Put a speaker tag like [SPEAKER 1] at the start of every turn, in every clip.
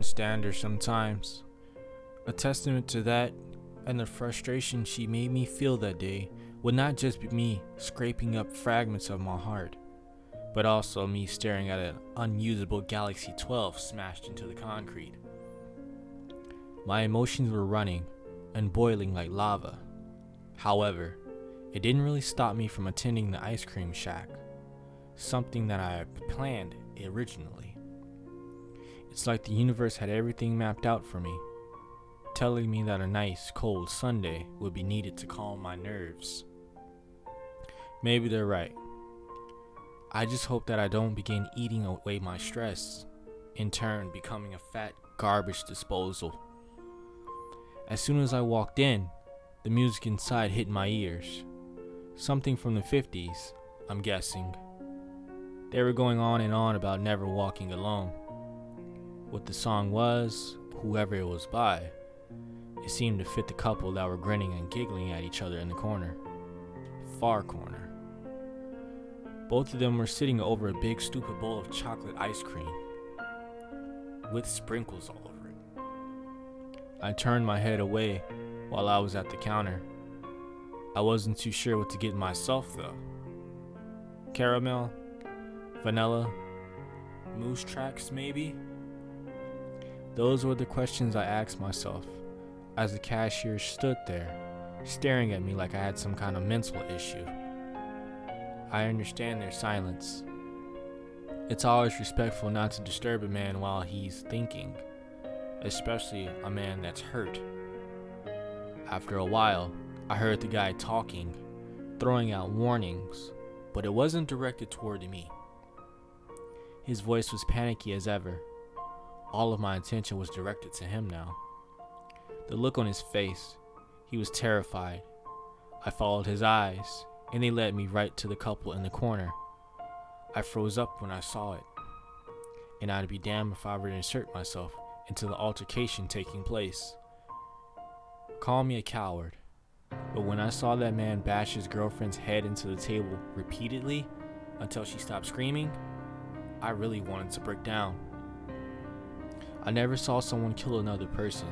[SPEAKER 1] stand her sometimes. A testament to that and the frustration she made me feel that day would not just be me scraping up fragments of my heart, but also me staring at an unusable Galaxy 12 smashed into the concrete. My emotions were running and boiling like lava. However, it didn't really stop me from attending the ice cream shack, something that I had planned originally. It's like the universe had everything mapped out for me, telling me that a nice, cold Sunday would be needed to calm my nerves. Maybe they're right. I just hope that I don't begin eating away my stress, in turn becoming a fat garbage disposal. As soon as I walked in, the music inside hit my ears. Something from the 50s, I'm guessing. They were going on and on about never walking alone. What the song was, whoever it was by, it seemed to fit the couple that were grinning and giggling at each other in the corner. Far corner. Both of them were sitting over a big stupid bowl of chocolate ice cream, with sprinkles all over it. I turned my head away while I was at the counter. I wasn't too sure what to get myself though. Caramel? Vanilla? Moose tracks maybe? Those were the questions I asked myself as the cashier stood there, staring at me like I had some kind of mental issue. I understand their silence. It's always respectful not to disturb a man while he's thinking, especially a man that's hurt. After a while, I heard the guy talking, throwing out warnings, but it wasn't directed toward me. His voice was panicky as ever. All of my attention was directed to him now. The look on his face, he was terrified. I followed his eyes, and they led me right to the couple in the corner. I froze up when I saw it, and I'd be damned if I were to insert myself into the altercation taking place. Call me a coward, but when I saw that man bash his girlfriend's head into the table repeatedly until she stopped screaming, I really wanted to break down. I never saw someone kill another person.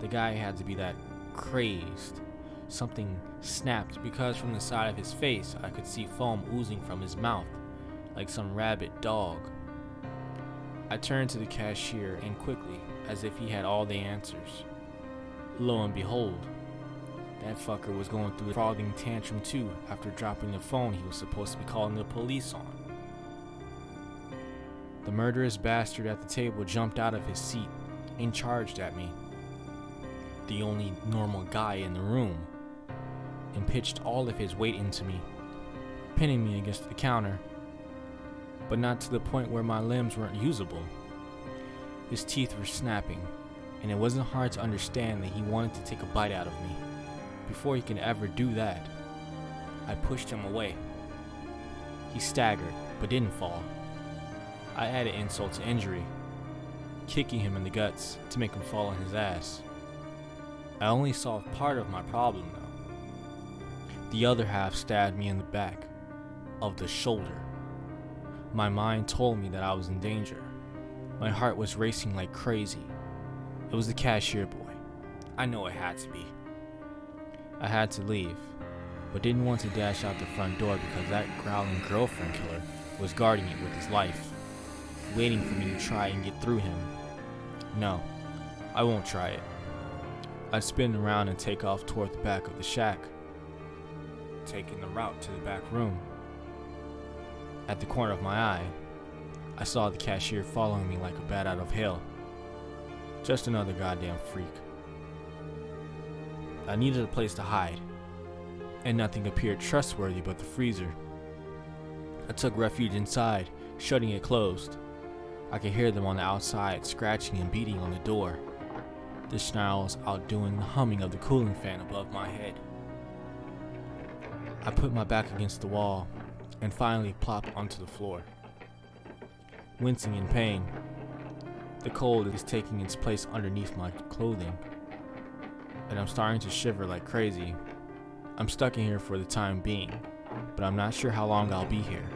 [SPEAKER 1] The guy had to be that crazed. Something snapped because from the side of his face I could see foam oozing from his mouth, like some rabid dog. I turned to the cashier and quickly, as if he had all the answers. Lo and behold, that fucker was going through a frothing tantrum too after dropping the phone he was supposed to be calling the police on. The murderous bastard at the table jumped out of his seat and charged at me, the only normal guy in the room, and pitched all of his weight into me, pinning me against the counter, but not to the point where my limbs weren't usable. His teeth were snapping, and it wasn't hard to understand that he wanted to take a bite out of me. Before he could ever do that, I pushed him away. He staggered, but didn't fall. I added insult to injury, kicking him in the guts to make him fall on his ass. I only solved part of my problem though. The other half stabbed me in the back of the shoulder. My mind told me that I was in danger. My heart was racing like crazy. It was the cashier boy. I know it had to be. I had to leave, but didn't want to dash out the front door because that growling girlfriend killer was guarding it with his life, waiting for me to try and get through him. No, I won't try it. I spin around and take off toward the back of the shack, taking the route to the back room. At the corner of my eye, I saw the cashier following me like a bat out of hell. Just another goddamn freak. I needed a place to hide, and nothing appeared trustworthy but the freezer. I took refuge inside, shutting it closed. I could hear them on the outside scratching and beating on the door, the snarls outdoing the humming of the cooling fan above my head. I put my back against the wall and finally plopped onto the floor, wincing in pain. The cold is taking its place underneath my clothing, and I'm starting to shiver like crazy. I'm stuck in here for the time being, but I'm not sure how long I'll be here.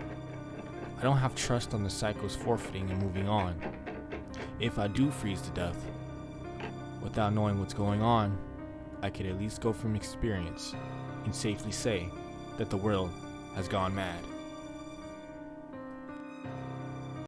[SPEAKER 1] I don't have trust on the cycles forfeiting and moving on. If I do freeze to death, without knowing what's going on, I could at least go from experience and safely say that the world has gone mad.